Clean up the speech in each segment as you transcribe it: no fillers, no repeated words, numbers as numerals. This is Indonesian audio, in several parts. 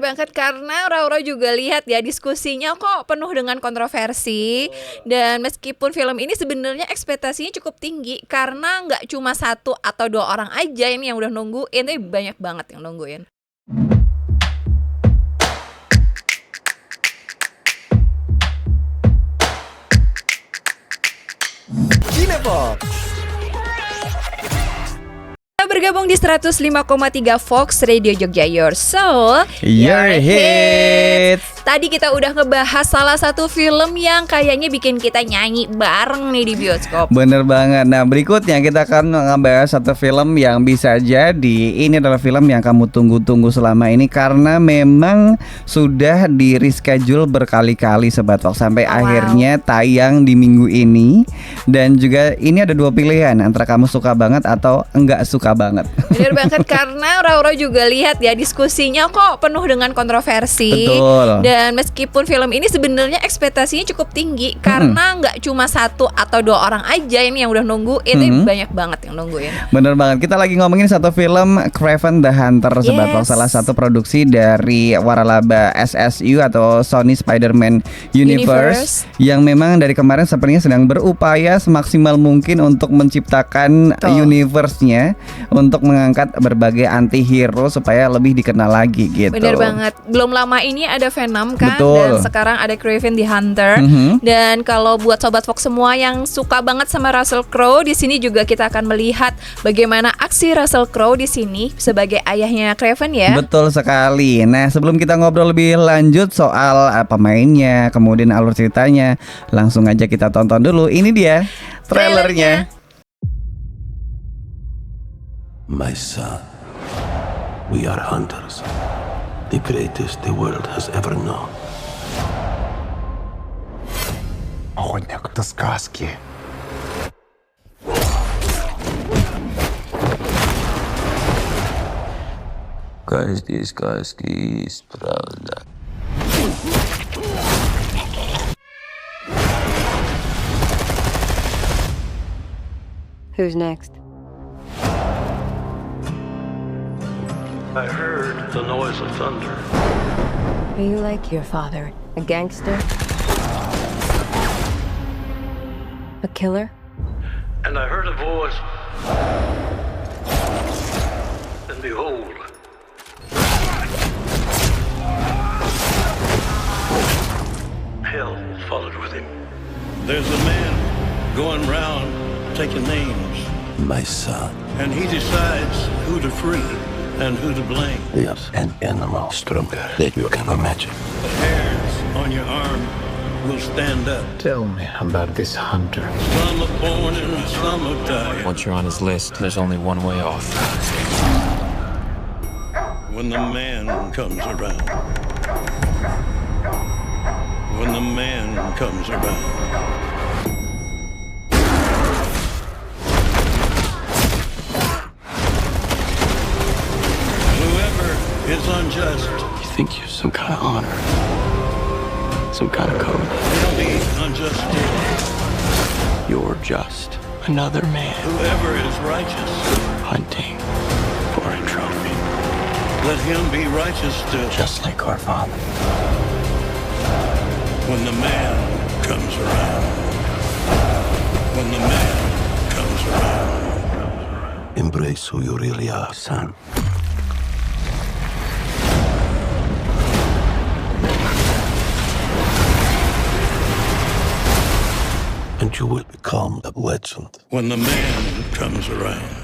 Banget karena Raura juga lihat ya diskusinya kok penuh dengan kontroversi. Dan meskipun film ini sebenarnya ekspektasinya cukup tinggi karena nggak cuma satu atau dua orang aja ini yang udah nungguin, tapi banyak banget yang nungguin. Cinepox. Kita bergabung di 105,3 Fox Radio Jogja, Your Soul, Your Hits. Tadi kita udah ngebahas salah satu film yang kayaknya bikin kita nyanyi bareng nih di bioskop. Bener banget. Nah, berikutnya kita akan ngebahas satu film yang bisa jadi ini adalah film yang kamu tunggu-tunggu selama ini karena memang sudah di reschedule berkali-kali Sobat Fox sampai akhirnya tayang di minggu ini. Dan juga ini ada dua pilihan antara kamu suka banget atau enggak suka banget. Bener banget karena Raura juga lihat ya diskusinya kok penuh dengan kontroversi. Betul. Dan meskipun film ini sebenarnya ekspektasinya cukup tinggi karena nggak cuma satu atau dua orang aja ini yang udah nungguin, tapi banyak banget yang nungguin. Bener banget. Kita lagi ngomongin satu film Kraven the Hunter Sobat Fox, salah satu produksi dari waralaba SSU atau Sony Spider-Man Universe yang memang dari kemarin sepertinya sedang berupaya semaksimal mungkin untuk menciptakan universe-nya untuk mengangkat berbagai anti-hero supaya lebih dikenal lagi gitu. Bener banget. Belum lama ini ada Venom kan. Betul. Dan sekarang ada Kraven the Hunter. Dan kalau buat Sobat Fox semua yang suka banget sama Russell Crowe, di sini juga kita akan melihat bagaimana aksi Russell Crowe di sini sebagai ayahnya Kraven ya. Betul sekali. Nah, sebelum kita ngobrol lebih lanjut soal pemainnya, kemudian alur ceritanya, langsung aja kita tonton dulu. Ini dia trailernya. My son, we are hunters, the greatest the world has ever known. Охотник до сказки. Каждый сказки есть правда. Who's next? I heard the noise of thunder. Are you like your father? A gangster? A killer? And I heard a voice. And behold, hell followed with him. There's a man going round taking names, My son, and he decides who to free and who to blame. there's an animal stronger than you can imagine. The hairs on your arm will stand up. Tell me about this hunter. Some are born and some are dying. Once you're on his list, there's only one way off. When the man comes around. When the man comes around. Whoever is unjust, You think you're some kind of honor, some kind of code. will be unjust still. You're just another man Whoever is righteous, hunting for a trophy, let him be righteous still. just like our father. When the man comes around. When the man comes around. Embrace who you really are, son. And you will become a legend. When the man comes around.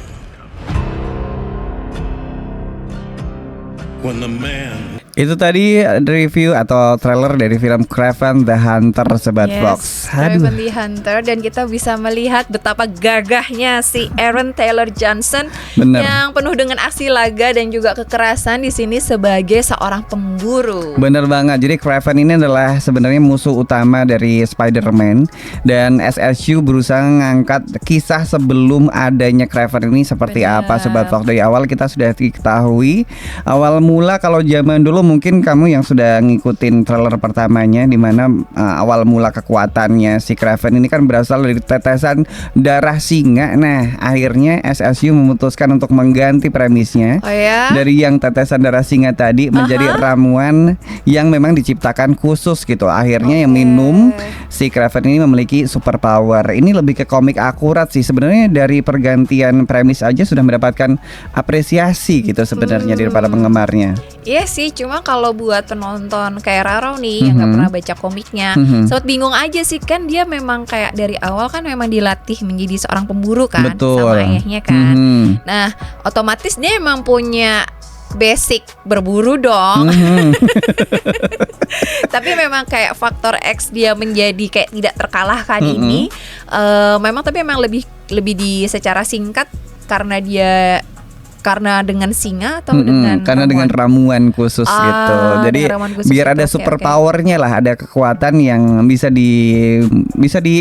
When the man. Itu tadi review atau trailer dari film Kraven the Hunter Sobat Fox. Kraven the Hunter, dan kita bisa melihat betapa gagahnya si Aaron Taylor Johnson. Bener. Yang penuh dengan aksi laga dan juga kekerasan di sini sebagai seorang pemburu. Bener banget. Jadi Kraven ini adalah sebenarnya musuh utama dari Spider-Man, dan SSU berusaha mengangkat kisah sebelum adanya Kraven ini seperti apa Sobat Fox. Dari awal kita sudah diketahui awal mula kalau zaman dulu mungkin kamu yang sudah ngikutin trailer pertamanya, di mana awal mula kekuatannya si Kraven ini kan berasal dari tetesan darah singa. Nah, akhirnya SSU memutuskan untuk mengganti premisnya. Oh ya? Dari yang tetesan darah singa tadi menjadi ramuan yang memang diciptakan khusus gitu. Akhirnya yang minum si Kraven ini memiliki superpower. Ini lebih ke komik akurat sih. Sebenarnya dari pergantian premis aja sudah mendapatkan apresiasi gitu sebenarnya dari para penggemarnya. Iya sih, cuma kalau buat penonton kayak Raro nih yang nggak pernah baca komiknya, sempat bingung aja sih, kan dia memang kayak dari awal kan memang dilatih menjadi seorang pemburu kan. Betul. Sama ayahnya kan. Nah, otomatis dia emang punya basic berburu dong. Tapi memang kayak faktor X dia menjadi kayak tidak terkalahkan ini memang, tapi memang lebih di secara singkat karena dengan singa atau dengan karena dengan ramuan khusus gitu. Jadi khusus biar ada gitu, super powernya lah, ada kekuatan yang bisa di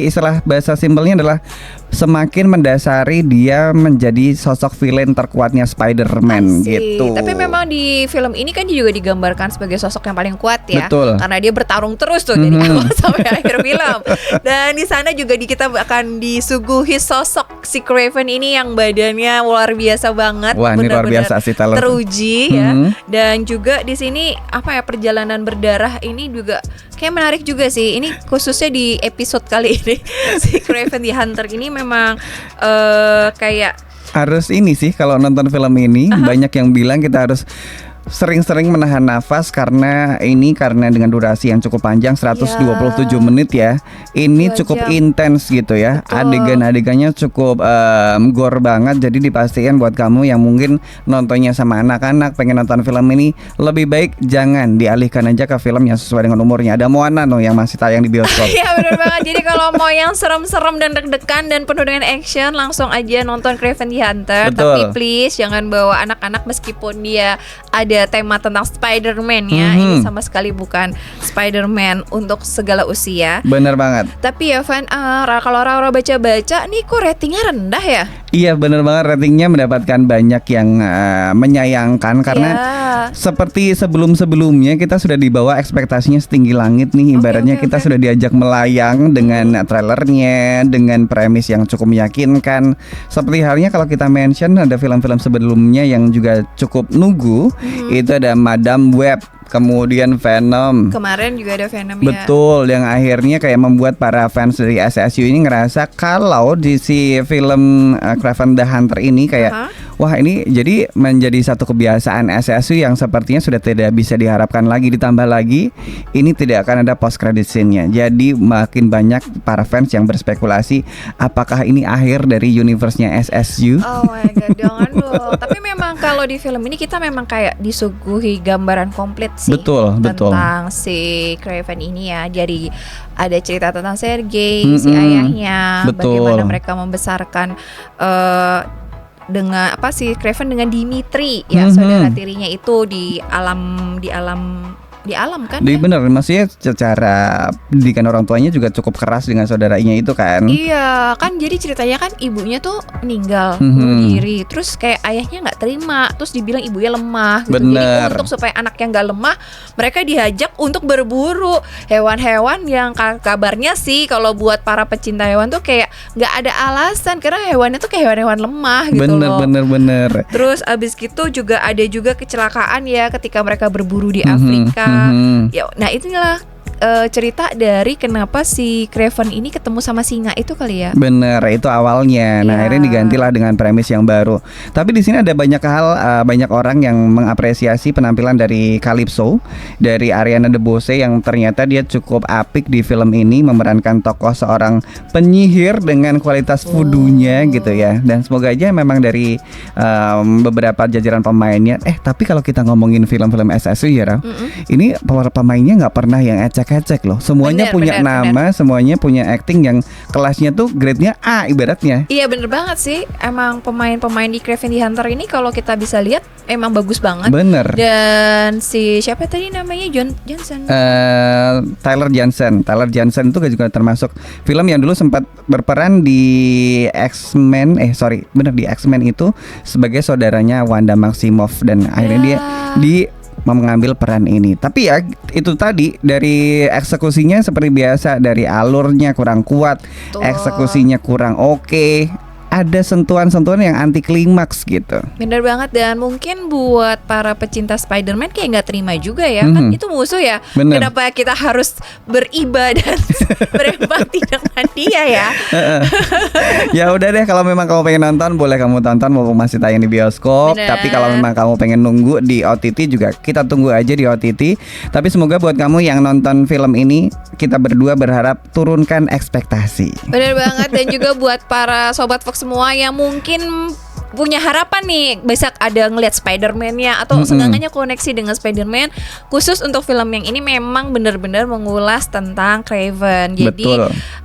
istilah bahasa simpelnya adalah semakin mendasari dia menjadi sosok villain terkuatnya Spider-Man gitu. Tapi memang di film ini kan dia juga digambarkan sebagai sosok yang paling kuat ya. Betul. Karena dia bertarung terus tuh dari awal sampai akhir film. Dan di sana juga kita akan disuguhi sosok si Kraven ini yang badannya luar biasa banget. Wah, ini luar biasa sih Taylor. Teruji ya. Dan juga di sini perjalanan berdarah ini juga kayak menarik juga sih. Ini khususnya di episode kali ini si Kraven the Hunter ini memang kayak harus ini sih kalau nonton film ini banyak yang bilang kita harus sering-sering menahan nafas karena dengan durasi yang cukup panjang 127 menit ya. Ini cukup intens gitu ya. Adegan-adegannya cukup gore banget. Jadi dipastikan buat kamu yang mungkin nontonnya sama anak-anak, pengen nonton film ini, lebih baik jangan, dialihkan aja ke film yang sesuai dengan umurnya. Ada Moana yang masih tayang di bioskop. Iya benar banget. Jadi kalau mau yang serem-serem dan deg-degan dan penuh dengan action, langsung aja nonton Kraven the Hunter. Betul. Tapi please jangan bawa anak-anak meskipun dia ada tema tentang Spider-Man ya. Ini sama sekali bukan Spider-Man untuk segala usia. Bener banget. Tapi ya Van, kalau Rara baca-baca nih kok ratingnya rendah ya? Iya bener banget, ratingnya mendapatkan banyak yang menyayangkan karena seperti sebelum-sebelumnya kita sudah dibawa ekspektasinya setinggi langit nih. Ibaratnya kita sudah diajak melayang dengan trailernya, dengan premis yang cukup meyakinkan. Seperti halnya kalau kita mention ada film-film sebelumnya yang juga cukup nunggu. Itu ada Madam Web, kemudian Venom. Kemarin juga ada Venom ya. Betul, yang akhirnya kayak membuat para fans dari SSU ini ngerasa kalau di si film Kraven the Hunter ini kayak wah ini jadi menjadi satu kebiasaan SSU yang sepertinya sudah tidak bisa diharapkan lagi. Ditambah lagi ini tidak akan ada post credit scene-nya. Jadi makin banyak para fans yang berspekulasi apakah ini akhir dari universe-nya SSU. Oh my god, jangan dong. Tapi memang kalau di film ini kita memang kayak disuguhi gambaran komplit sih. Betul. Tentang si Kraven ini ya. Jadi ada cerita tentang Sergei, si ayahnya, bagaimana mereka membesarkan dengan si Kraven dengan Dimitri ya, saudara tirinya itu di alam kan? Bener, maksudnya secara pendidikan orang tuanya juga cukup keras dengan saudaranya itu kan? Iya, kan jadi ceritanya kan ibunya tuh meninggal bunuh diri, terus kayak ayahnya nggak terima, terus dibilang ibunya lemah. Gitu. Jadi untuk supaya anaknya nggak lemah, mereka diajak untuk berburu hewan-hewan yang kabarnya sih kalau buat para pecinta hewan tuh kayak nggak ada alasan karena hewannya tuh kayak hewan-hewan lemah gitu loh. Bener. Terus abis gitu juga ada kecelakaan ya ketika mereka berburu di Afrika. Ya, nah inilah cerita dari kenapa si Kraven ini ketemu sama singa itu kali ya. Bener, itu awalnya. Nah, akhirnya digantilah dengan premis yang baru. Tapi di sini ada banyak hal, banyak orang yang mengapresiasi penampilan dari Calypso, dari Ariana DeBose yang ternyata dia cukup apik di film ini, memerankan tokoh seorang penyihir dengan kualitas voodoo-nya gitu ya. Dan semoga aja memang dari beberapa jajaran pemainnya. Tapi kalau kita ngomongin film-film SSU ya, Ra, ini pemainnya nggak pernah yang ecek loh. Semuanya punya nama, semuanya punya acting yang kelasnya tuh grade-nya A ibaratnya. Iya bener banget sih. Emang pemain-pemain di Kraven the Hunter ini kalau kita bisa lihat emang bagus banget. Bener. Dan si siapa tadi namanya Johnson? Tyler Johnson itu juga termasuk film yang dulu sempat berperan di X-Men. Di X-Men itu sebagai saudaranya Wanda Maximoff dan akhirnya dia mengambil peran ini. Tapi ya itu tadi dari eksekusinya seperti biasa, dari alurnya kurang kuat, eksekusinya kurang oke. Ada sentuhan-sentuhan yang anti klimaks gitu. Bener banget, dan mungkin buat para pecinta Spider-Man kayak nggak terima juga ya, kan itu musuh ya. Bener. Kenapa kita harus beriba dan berempati dengan dia ya? Ya udah deh, kalau memang kamu pengen nonton boleh kamu tonton walaupun masih tayang di bioskop. Bener. Tapi kalau memang kamu pengen nunggu di OTT juga kita tunggu aja di OTT. Tapi semoga buat kamu yang nonton film ini, kita berdua berharap turunkan ekspektasi. Bener banget, dan juga buat para sobat Fox semua yang mungkin punya harapan nih bisa ada ngelihat Spider-Man-nya atau seenggaknya koneksi dengan Spider-Man. Khusus untuk film yang ini memang benar-benar mengulas tentang Kraven. Jadi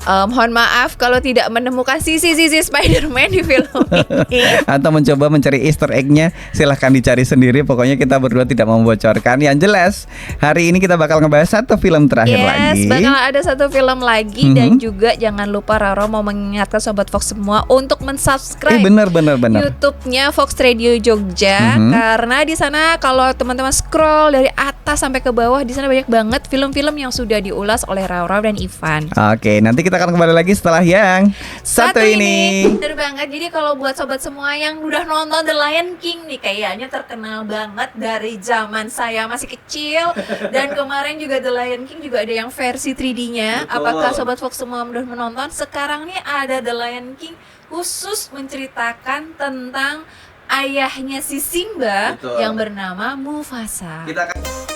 mohon maaf kalau tidak menemukan sisi-sisi Spider-Man di film ini. Atau mencoba mencari Easter egg-nya, silahkan dicari sendiri. Pokoknya kita berdua tidak membocorkan. Yang jelas hari ini kita bakal ngebahas satu film terakhir lagi. Bakal ada satu film lagi. Dan juga jangan lupa Roro mau mengingatkan sobat Fox semua untuk mensubscribe bener. YouTube-nya Fox Radio Jogja, karena di sana kalau teman-teman scroll dari atas sampai ke bawah, di sana banyak banget film-film yang sudah diulas oleh Roro dan Ivan. Oke, nanti kita akan kembali lagi setelah yang satu ini. Bener banget. Jadi kalau buat sobat semua yang udah nonton The Lion King nih, kayaknya terkenal banget dari zaman saya masih kecil. Dan kemarin juga The Lion King juga ada yang versi 3D-nya. Apakah sobat Fox semua udah menonton? Sekarang nih ada The Lion King khusus menceritakan tentang ayahnya si Simba yang bernama Mufasa. Kita akan